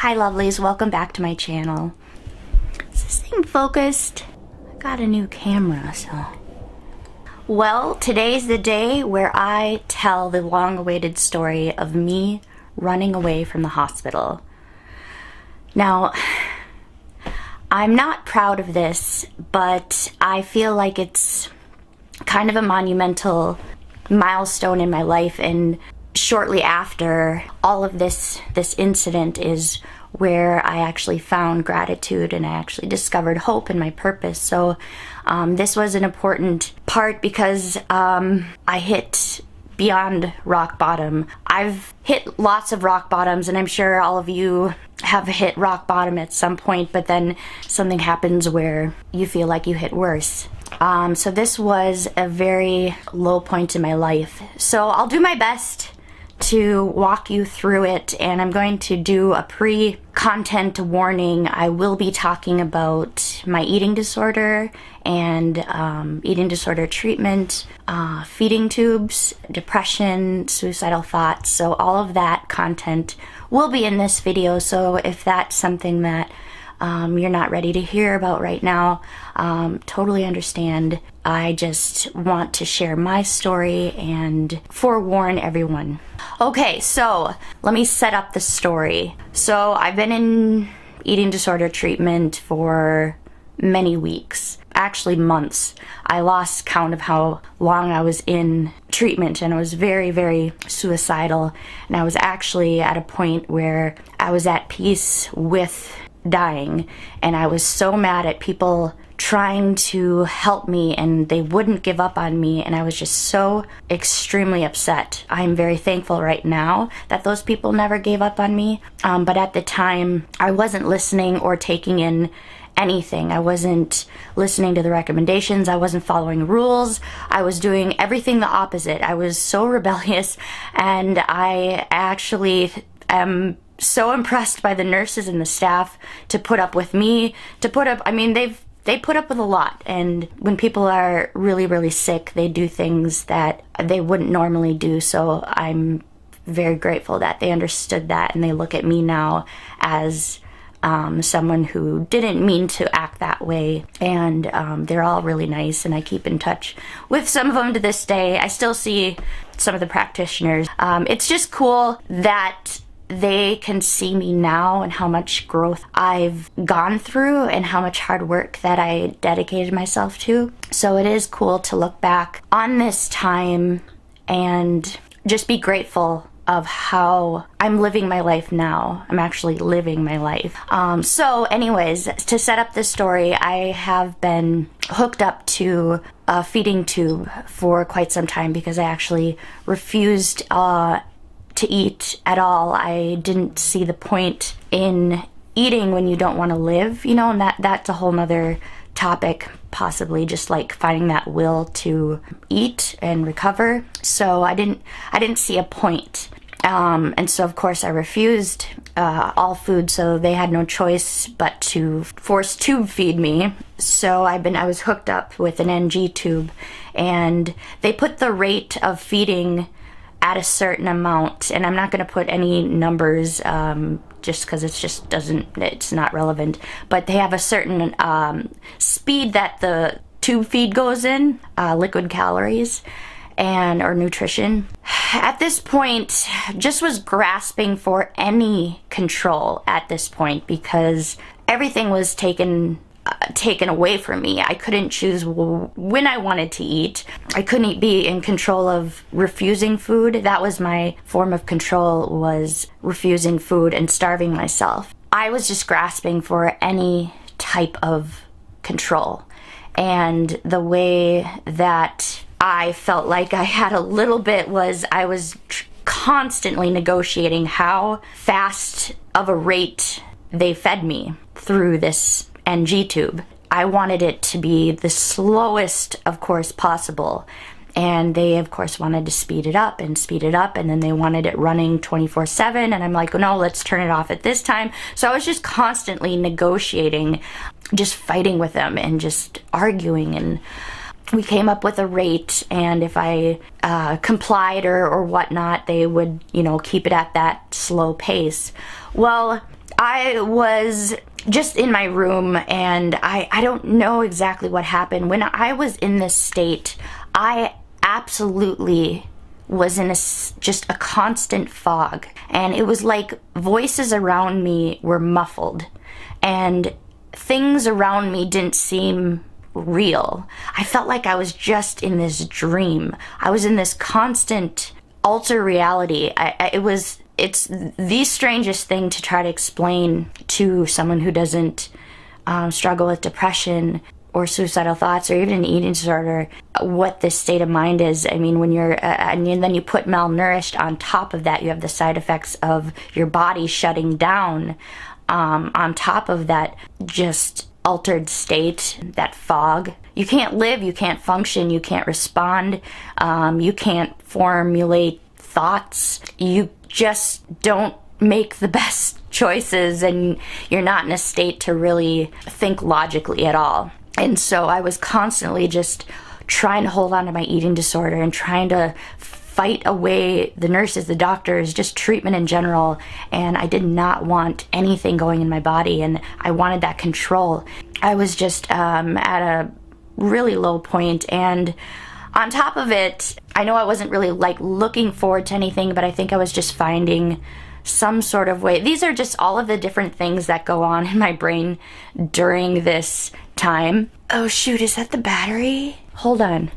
Hi lovelies, welcome back to my channel. Is this thing focused? I got a new camera, so. Well, today's the day where I tell the long-awaited story of me running away from the hospital. Now, I'm not proud of this, but I feel like it's kind of a monumental milestone in my life, and shortly after all of this incident is where I actually found gratitude and I actually discovered hope and my purpose. So this was an important part because I hit beyond rock bottom. I've hit lots of rock bottoms, and I'm sure all of you have hit rock bottom at some point, but then something happens where you feel like you hit worse. So this was a very low point in my life. So I'll do my best to walk you through it, and I'm going to do a pre-content warning. I will be talking about my eating disorder and eating disorder treatment, feeding tubes, depression, suicidal thoughts. So all of that content will be in this video. So if that's something that you're not ready to hear about right now, totally understand. I just want to share my story and forewarn everyone. Okay, so let me set up the story. So I've been in eating disorder treatment for many weeks, actually months. I lost count of how long I was in treatment, and I was very, very suicidal. And I was actually at a point where I was at peace with dying, and I was so mad at people trying to help me, and they wouldn't give up on me, and I was just so extremely upset. I'm very thankful right now that those people never gave up on me, but at the time I wasn't listening or taking in anything. I wasn't listening to the recommendations. I wasn't following rules. I was doing everything the opposite. I was so rebellious, and I actually am so impressed by the nurses and the staff to put up with me, I mean, they put up with a lot. And when people are really, really sick, they do things that they wouldn't normally do. So I'm very grateful that they understood that, and they look at me now as someone who didn't mean to act that way. And they're all really nice, and I keep in touch with some of them to this day. I still see some of the practitioners. It's just cool that they can see me now and how much growth I've gone through and how much hard work that I dedicated myself to. So it is cool to look back on this time and just be grateful of how I'm living my life now. I'm actually living my life. So anyways, to set up this story, I have been hooked up to a feeding tube for quite some time because I actually refused to eat at all. I didn't see the point in eating when you don't want to live, you know, and that's a whole nother topic, possibly, just like finding that will to eat and recover. So I didn't see a point. And so of course I refused all food, so they had no choice but to force tube feed me. So I was hooked up with an NG tube, and they put the rate of feeding at a certain amount, and I'm not going to put any numbers just because it's not relevant, but they have a certain speed that the tube feed goes in, liquid calories or nutrition. At this point, just was grasping for any control at this point because everything was taken away from me. I couldn't choose when I wanted to eat. I couldn't be in control of refusing food. That was my form of control, was refusing food and starving myself. I was just grasping for any type of control. And the way that I felt like I had a little bit was I was constantly negotiating how fast of a rate they fed me through this NG tube. I wanted it to be the slowest, of course, possible. And they, of course, wanted to speed it up, and then they wanted it running 24/7. And I'm like, no, let's turn it off at this time. So I was just constantly negotiating, just fighting with them and just arguing. And we came up with a rate, and if I complied or whatnot, they would, keep it at that slow pace. Well, I was just in my room, and I don't know exactly what happened. When I was in this state, I absolutely was in just a constant fog, and it was like voices around me were muffled, and things around me didn't seem real. I felt like I was just in this dream. I was in this constant alter reality. It's the strangest thing to try to explain to someone who doesn't struggle with depression or suicidal thoughts or even an eating disorder, what this state of mind is. I mean, when you're, and then you put malnourished on top of that, you have the side effects of your body shutting down on top of that just altered state, that fog. You can't live, you can't function, you can't respond, you can't formulate thoughts. You just don't make the best choices, and you're not in a state to really think logically at all. And so I was constantly just trying to hold on to my eating disorder and trying to fight away the nurses, the doctors, just treatment in general. And I did not want anything going in my body, and I wanted that control. I was just at a really low point, and on top of it, I know I wasn't really like looking forward to anything, but I think I was just finding some sort of way. These are just all of the different things that go on in my brain during this time. Oh shoot, is that the battery? Hold on.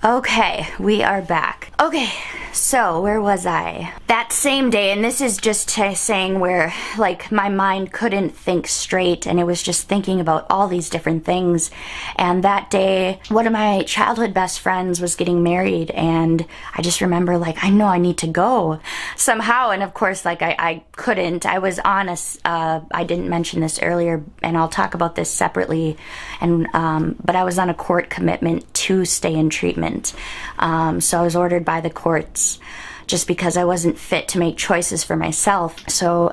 Okay, we are back. Okay, so where was I? That same day, and this is just saying where like my mind couldn't think straight, and it was just thinking about all these different things. And that day, one of my childhood best friends was getting married, and I just remember like, I know I need to go somehow. And of course, like I couldn't. I was on I didn't mention this earlier, and I'll talk about this separately. And but I was on a court commitment to stay in treatment. So I was ordered by the courts just because I wasn't fit to make choices for myself. So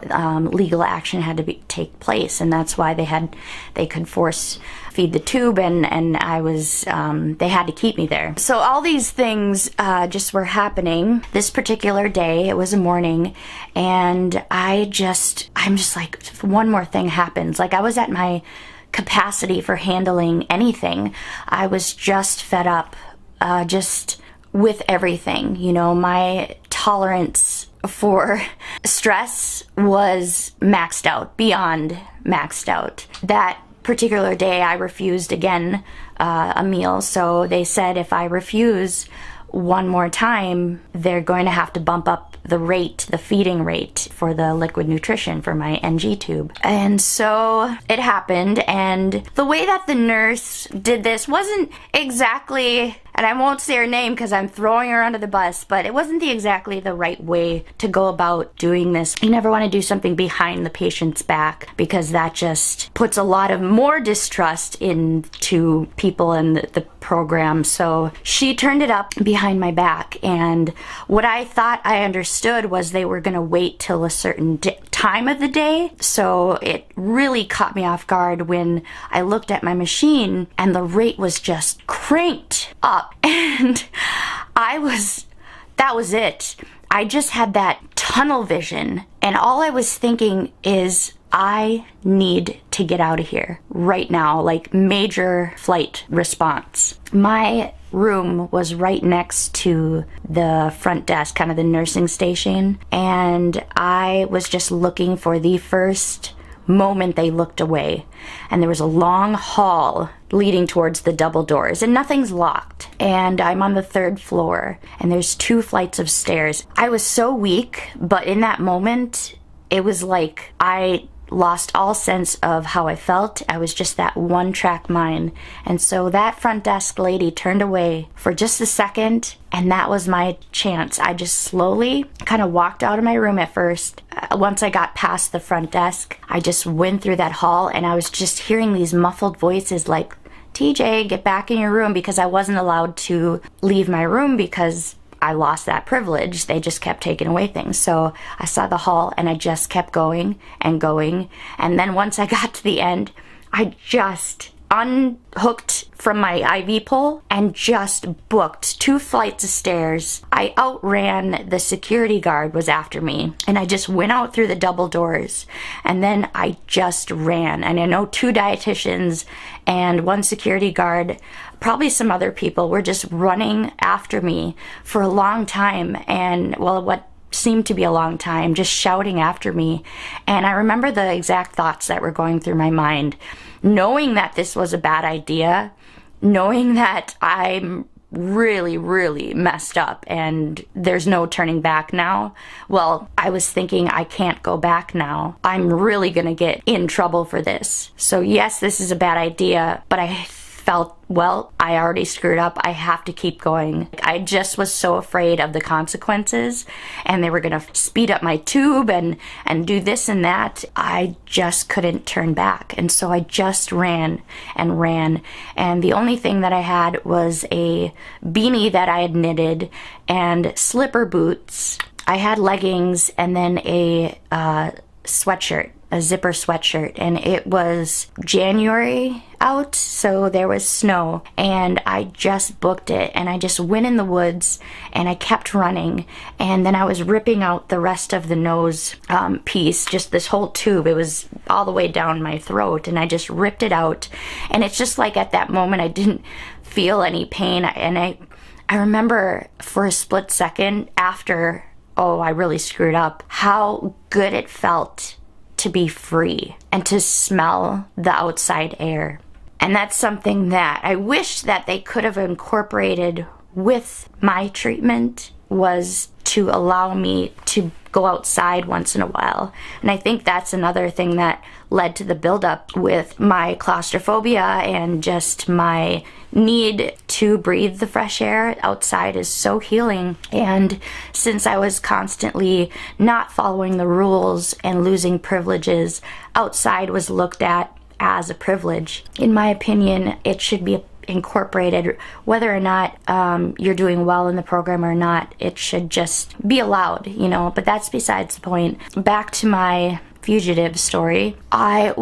legal action had to take place, and that's why they could force feed the tube, and I was they had to keep me there. So all these things just were happening this particular day. It was a morning, and I'm just like, one more thing happens. Like, I was at my capacity for handling anything. I was just fed up just with everything. You know, my tolerance for stress was maxed out, beyond maxed out. That particular day I refused again a meal, so they said if I refuse one more time, they're going to have to bump up the feeding rate for the liquid nutrition for my NG tube. And so it happened, and the way that the nurse did this wasn't exactly, and I won't say her name because I'm throwing her under the bus, but it wasn't exactly the right way to go about doing this. You never want to do something behind the patient's back, because that just puts a lot of more distrust into people and the program. So she turned it up behind my back, and what I thought I understood was they were going to wait till a certain time of the day. So it really caught me off guard when I looked at my machine and the rate was just cranked up, and that was it. I just had that tunnel vision, and all I was thinking is, I need to get out of here right now, like major flight response. My room was right next to the front desk, kind of the nursing station, and I was just looking for the first moment they looked away, and there was a long hall leading towards the double doors, and nothing's locked, and I'm on the 3rd floor, and there's 2 flights of stairs. I was so weak, but in that moment it was like I lost all sense of how I felt. I was just that one-track mind. And so that front desk lady turned away for just a second, and that was my chance. I just slowly kind of walked out of my room at first. Once I got past the front desk, I just went through that hall, and I was just hearing these muffled voices like, TJ, get back in your room, because I wasn't allowed to leave my room because I lost that privilege. They just kept taking away things. So I saw the hall, and I just kept going and going. And then once I got to the end, I just unhooked from my IV pole and just booked 2 flights of stairs. I outran the security guard was after me, and I just went out through the double doors, and then I just ran. And I know 2 dietitians and 1 security guard, probably some other people, were just running after me for a long time, and well, what seemed to be a long time, just shouting after me. And I remember the exact thoughts that were going through my mind, knowing that this was a bad idea, knowing that I'm really, really messed up and there's no turning back now. Well, I was thinking, I can't go back now. I'm really gonna get in trouble for this. So yes, this is a bad idea, but I felt, well, I already screwed up. I have to keep going. I just was so afraid of the consequences, and they were gonna speed up my tube and do this and that. I just couldn't turn back. And so I just ran and ran. And the only thing that I had was a beanie that I had knitted and slipper boots. I had leggings and then a sweatshirt, a zipper sweatshirt, and it was January out, so there was snow, and I just booked it, and I just went in the woods and I kept running, and then I was ripping out the rest of the nose piece, just this whole tube. It was all the way down my throat, and I just ripped it out. And it's just like at that moment I didn't feel any pain, and I remember for a split second after, oh, I really screwed up, how good it felt to be free and to smell the outside air. And that's something that I wish that they could have incorporated with my treatment, was to allow me to go outside once in a while. And I think that's another thing that led to the buildup with my claustrophobia and just my need to breathe the fresh air. Outside is so healing. And since I was constantly not following the rules and losing privileges, outside was looked at as a privilege. In my opinion, it should be incorporated, whether or not you're doing well in the program or not. It should just be allowed, you know, but that's besides the point. Back to my fugitive story. I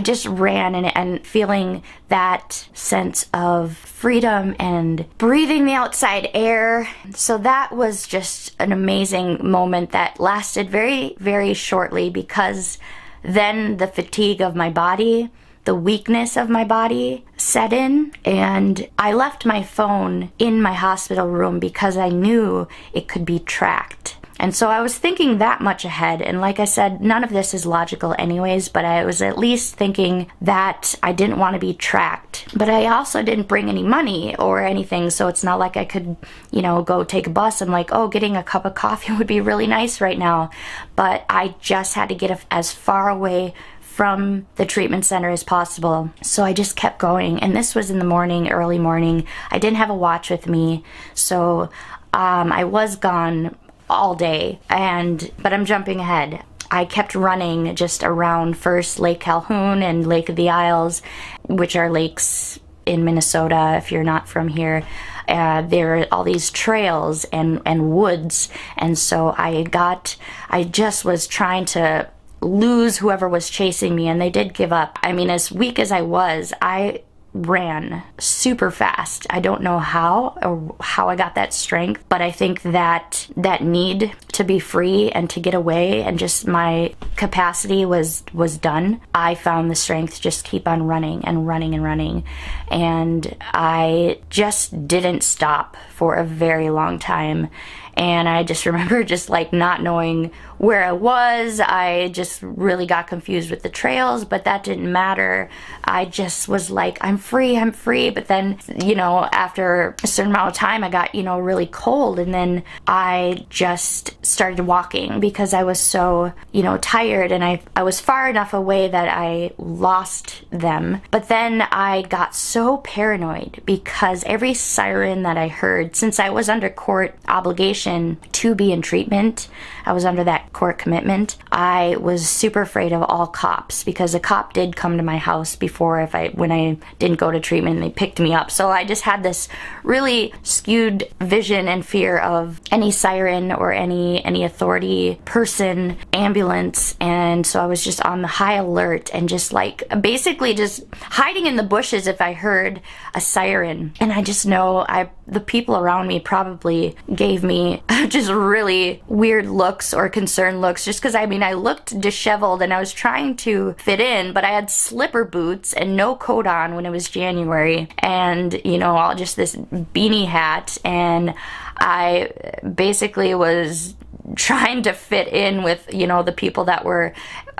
just ran and feeling that sense of freedom and breathing the outside air. So that was just an amazing moment that lasted very, very shortly, because then the fatigue of my body, the weakness of my body set in, and I left my phone in my hospital room because I knew it could be tracked. And so I was thinking that much ahead, and like I said, none of this is logical anyways, but I was at least thinking that I didn't want to be tracked. But I also didn't bring any money or anything, so it's not like I could, you know, go take a bus. I'm like, oh, getting a cup of coffee would be really nice right now. But I just had to get as far away from the treatment center as possible. So I just kept going, and this was in the morning, early morning. I didn't have a watch with me, so I was gone all day, but I'm jumping ahead. I kept running just around first Lake Calhoun and Lake of the Isles, which are lakes in Minnesota if you're not from here. There are all these trails and woods, and so I just was trying to lose whoever was chasing me, and they did give up. I mean, as weak as I was, I ran super fast. I don't know how I got that strength, but I think that need to be free and to get away, and just my capacity was done. I found the strength to just keep on running and running and running, and I just didn't stop for a very long time. And I just remember just like not knowing where I was. I just really got confused with the trails, but that didn't matter. I just was like, I'm free. But then, you know, after a certain amount of time, I got, you know, really cold. And then I just started walking because I was so, you know, tired, and I was far enough away that I lost them. But then I got so paranoid because every siren that I heard, since I was under court obligation, permission to be in treatment. I was under that court commitment. I was super afraid of all cops because a cop did come to my house before when I didn't go to treatment and they picked me up. So I just had this really skewed vision and fear of any siren or any authority person, ambulance, and so I was just on the high alert and just like basically just hiding in the bushes if I heard a siren. And I just know the people around me probably gave me just really weird looks or concerned looks, just because I looked disheveled and I was trying to fit in, but I had slipper boots and no coat on when it was January, and all just this beanie hat, and I basically was trying to fit in with the people that were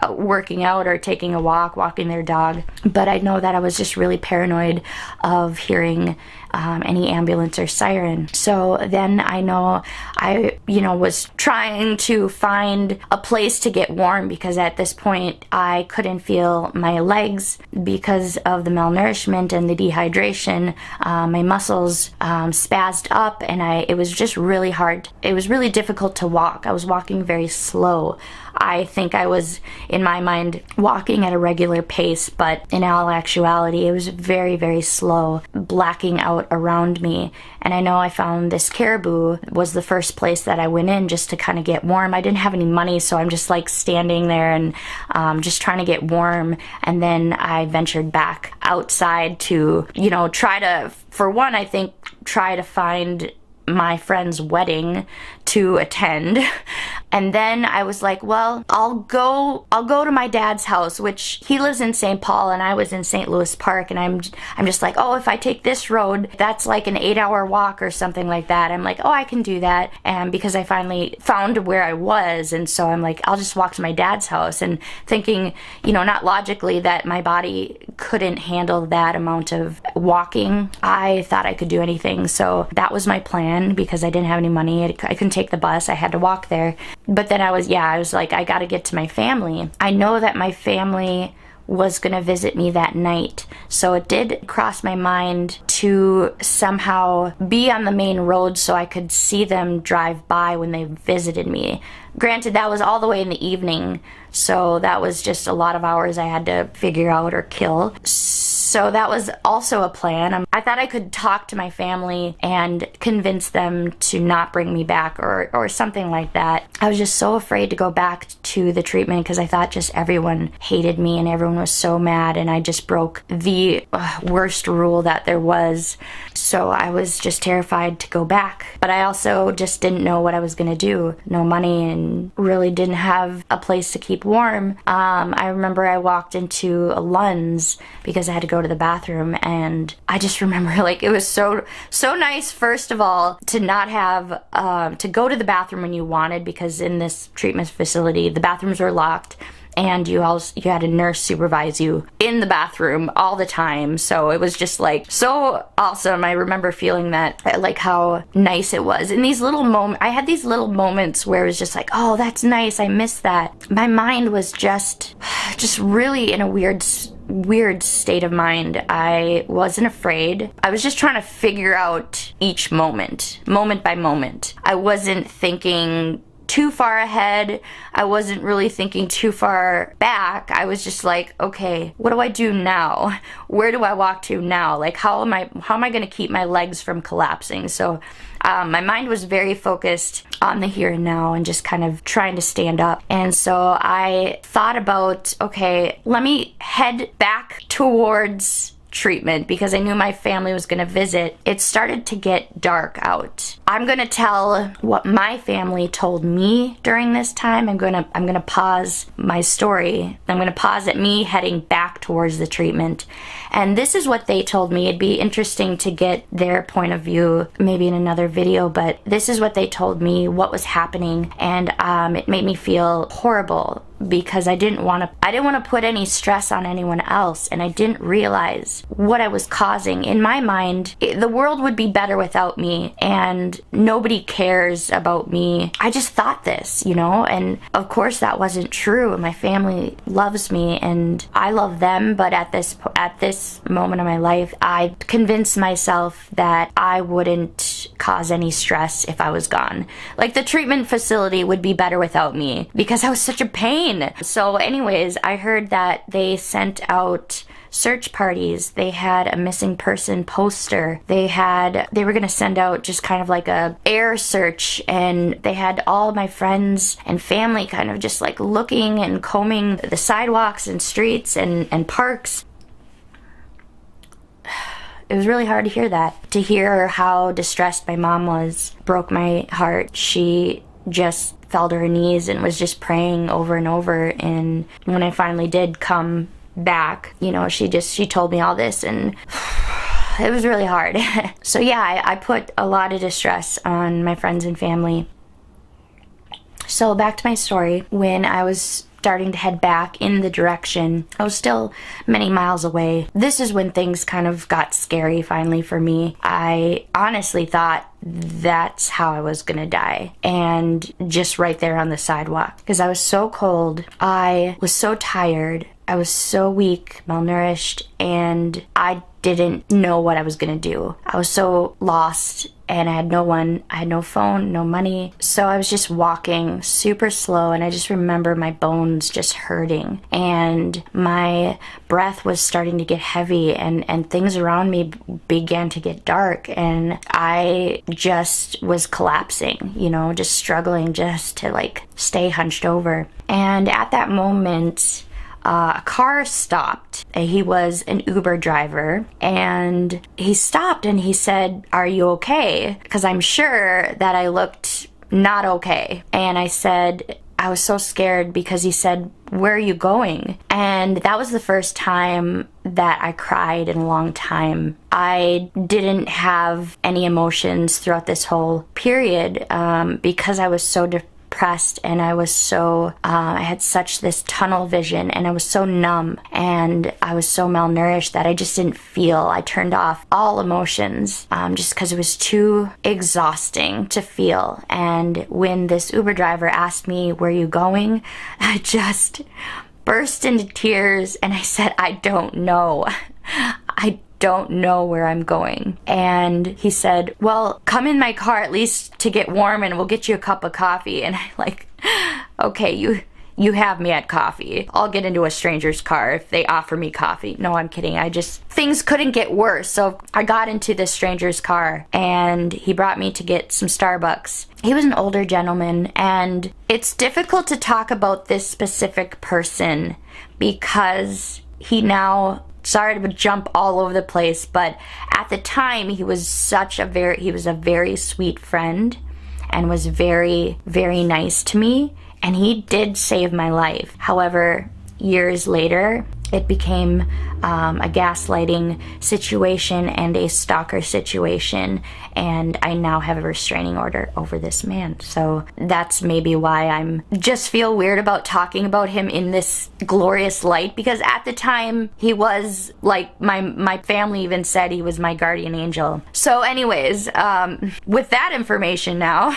working out or taking a walk, walking their dog. But I know that I was just really paranoid of hearing any ambulance or siren. So then I know I was trying to find a place to get warm, because at this point I couldn't feel my legs because of the malnourishment and the dehydration. My muscles spazzed up, and it was just really hard. It was really difficult to walk. I was walking very slow. I think I was, in my mind, walking at a regular pace, but in all actuality, it was very, very slow, blacking out around me. And I know I found this Caribou was the first place that I went in just to kind of get warm. I didn't have any money, so I'm just like standing there and just trying to get warm. And then I ventured back outside to, try to, for one, I think, try to find my friend's wedding to attend. And then I was like, well, I'll go to my dad's house, which he lives in St. Paul and I was in St. Louis Park, and I'm just like, oh, if I take this road, that's like an 8-hour walk or something like that. I'm like, oh, I can do that. And because I finally found where I was, and so I'm like, I'll just walk to my dad's house, and thinking, not logically that my body couldn't handle that amount of walking. I thought I could do anything. So that was my plan, because I didn't have any money. I couldn't take the bus. I had to walk there. But then I was like, I gotta get to my family. I know that my family was gonna visit me that night, so it did cross my mind to somehow be on the main road so I could see them drive by when they visited me. Granted, that was all the way in the evening, so that was just a lot of hours I had to figure out or kill. So that was also a plan. I thought I could talk to my family and convince them to not bring me back or something like that. I was just so afraid to go back to the treatment because I thought just everyone hated me and everyone was so mad, and I just broke the worst rule that there was. So I was just terrified to go back. But I also just didn't know what I was gonna do. No money, and really didn't have a place to keep warm. I remember I walked into a Lunds because I had to go to the bathroom, and I just remember like it was so nice, first of all, to not have to go to the bathroom when you wanted, because in this treatment facility the bathrooms were locked, and you had a nurse supervise you in the bathroom all the time. So it was just like so awesome. I remember feeling that, like how nice it was. In these little moments, I had these little moments where it was just like, oh, that's nice, I miss that. My mind was just really in a weird state of mind. I wasn't afraid. I was just trying to figure out each moment by moment. I wasn't thinking too far ahead. I wasn't really thinking too far back. I was just like, okay, what do I do now? Where do I walk to now? Like, how am I going to keep my legs from collapsing? So my mind was very focused on the here and now and just kind of trying to stand up. And so I thought about, okay, let me head back towards treatment because I knew my family was going to visit. It started to get dark out. I'm going to tell what my family told me during this time. I'm going to pause my story. I'm going to pause at me heading back towards the treatment. And this is what they told me. It'd be interesting to get their point of view maybe in another video, but this is what they told me, what was happening, and it made me feel horrible. because I didn't want to put any stress on anyone else, and I didn't realize what I was causing. In my mind, the world would be better without me, and nobody cares about me. I just thought this, and of course that wasn't true. My family loves me and I love them, but at this moment of my life, I convinced myself that I wouldn't cause any stress if I was gone. Like, the treatment facility would be better without me because I was such a pain. So anyways, I heard that they sent out search parties. They had a missing person poster. They were gonna send out just kind of like a air search, and they had all of my friends and family kind of just like looking and combing the sidewalks and streets and parks. It was really hard to hear that. To hear how distressed my mom was broke my heart. She just fell to her knees and was just praying over and over. And when I finally did come back, she told me all this, and it was really hard. So yeah, I put a lot of distress on my friends and family. So back to my story. When I was starting to head back in the direction, I was still many miles away. This is when things kind of got scary finally for me. I honestly thought that's how I was gonna die, and just right there on the sidewalk, because I was so cold, I was so tired, I was so weak, malnourished, and I didn't know what I was gonna do. I was so lost, and I had no phone, no money. So I was just walking super slow, and I just remember my bones just hurting, and my breath was starting to get heavy, and things around me began to get dark, and I just was collapsing, just struggling just to like stay hunched over. And at that moment, a car stopped. He was an Uber driver, and he stopped and he said, "Are you okay?" Because I'm sure that I looked not okay. And I said, I was so scared, because he said, "Where are you going?" And that was the first time that I cried in a long time. I didn't have any emotions throughout this whole period because I was so depressed, and I was so I had such this tunnel vision, and I was so numb, and I was so malnourished that I just didn't feel. I turned off all emotions just because it was too exhausting to feel. And when this Uber driver asked me, "Where are you going?" I just burst into tears, and I said, "I don't know. I don't know where I'm going." And he said, "Well, come in my car at least to get warm, and we'll get you a cup of coffee." And I like, okay, you have me at coffee. I'll get into a stranger's car if they offer me coffee. No, I'm kidding. Things couldn't get worse. So I got into this stranger's car, and he brought me to get some Starbucks. He was an older gentleman, and it's difficult to talk about this specific person because he now, sorry to jump all over the place, but at the time he was a very sweet friend, and was very, very nice to me, and he did save my life. However, years later, it became a gaslighting situation and a stalker situation, and I now have a restraining order over this man. So that's maybe why I'm just feel weird about talking about him in this glorious light, because at the time he was like my family even said he was my guardian angel. So anyways, with that information now,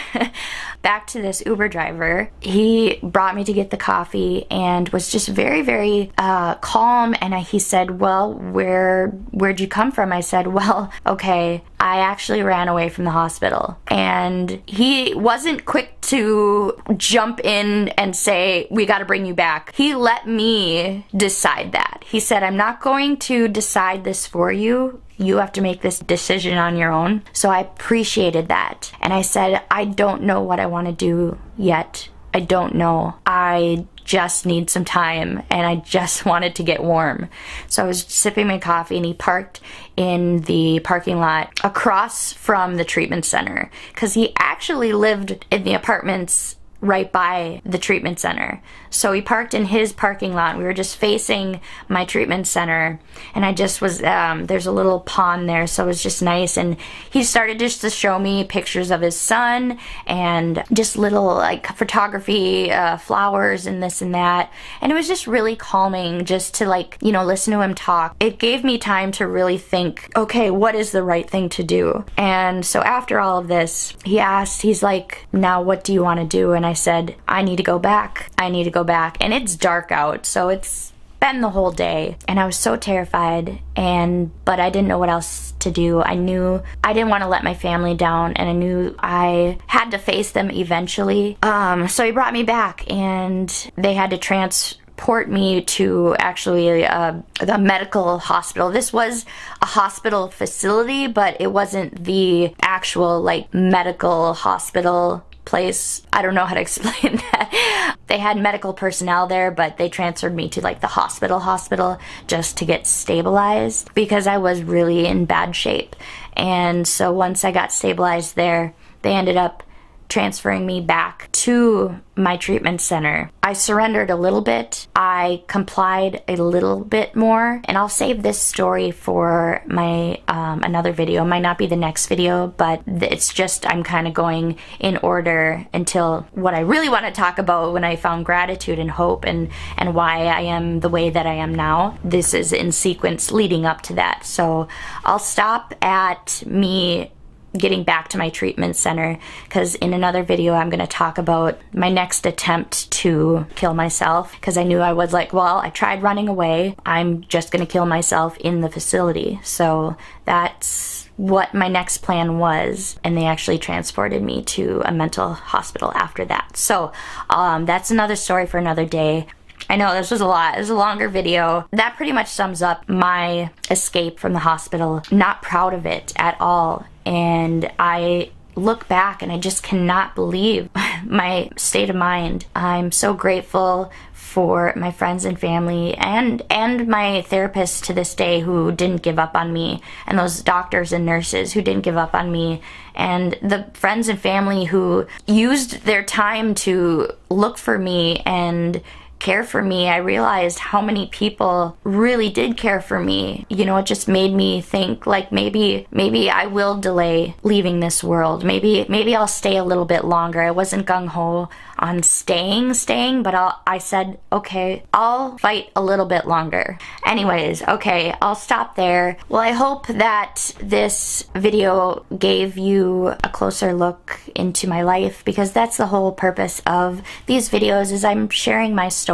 back to this Uber driver. He brought me to get the coffee and was just very, very calm, and he said, "Well, where'd you come from?" I said, "Well, okay, I actually ran away from the hospital." And he wasn't quick to jump in and say, "We got to bring you back." He let me decide that. He said, "I'm not going to decide this for you. You have to make this decision on your own." So I appreciated that. And I said, "I don't know what I want to do yet. I don't know. I just need some time, and I just wanted to get warm." So I was sipping my coffee, and he parked in the parking lot across from the treatment center, because he actually lived in the apartments right by the treatment center. So we parked in his parking lot. We were just facing my treatment center, and I just was, there's a little pond there, so it was just nice. And he started just to show me pictures of his son and just little like photography, flowers and this and that. And it was just really calming just to, like, you know, listen to him talk. It gave me time to really think, okay, what is the right thing to do? And so after all of this, he asked, he's like, now what do you want to do? And I said, I need to go back. I need to go back. And it's dark out, so it's been the whole day, and I was so terrified, but I didn't know what else to do. I knew I didn't want to let my family down, and I knew I had to face them eventually. So he brought me back, and they had to transport me to actually the medical hospital. This was a hospital facility, but it wasn't the actual like medical hospital place. I don't know how to explain that. They had medical personnel there, but they transferred me to like the hospital just to get stabilized because I was really in bad shape. And so once I got stabilized there, they ended up transferring me back to my treatment center. I surrendered a little bit. I complied a little bit more, and I'll save this story for my another video. It might not be the next video, but it's just I'm kind of going in order until what I really want to talk about when I found gratitude and hope and why I am the way that I am now. This is in sequence leading up to that. So I'll stop at me getting back to my treatment center, because in another video I'm going to talk about my next attempt to kill myself, because I knew I was like, well, I tried running away, I'm just going to kill myself in the facility. So that's what my next plan was, and they actually transported me to a mental hospital after that. So that's another story for another day. I know this was a lot. It was a longer video. That pretty much sums up my escape from the hospital. Not proud of it at all. And I look back and I just cannot believe my state of mind. I'm so grateful for my friends and family and my therapist to this day who didn't give up on me, and those doctors and nurses who didn't give up on me, and the friends and family who used their time to look for me and care for me. I realized how many people really did care for me. You know, it just made me think, like, maybe I will delay leaving this world. Maybe I'll stay a little bit longer. I wasn't gung-ho on staying, but I said, okay, I'll fight a little bit longer. Anyways, okay, I'll stop there. Well, I hope that this video gave you a closer look into my life, because that's the whole purpose of these videos, is I'm sharing my story.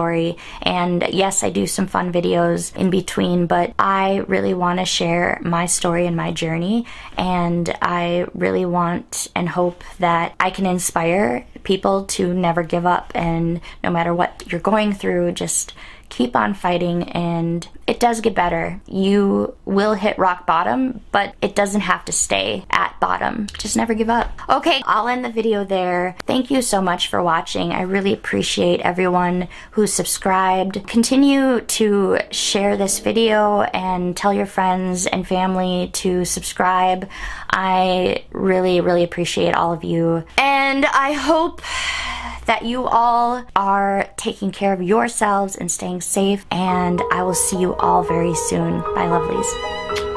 And yes, I do some fun videos in between, but I really want to share my story and my journey. And I really want and hope that I can inspire people to never give up, and no matter what you're going through, just keep on fighting, and it does get better. You will hit rock bottom, but it doesn't have to stay at bottom. Just never give up. Okay, I'll end the video there. Thank you so much for watching. I really appreciate everyone who subscribed. Continue to share this video and tell your friends and family to subscribe. I really, really appreciate all of you. And I hope that you all are taking care of yourselves and staying safe, and I will see you all very soon. Bye, lovelies.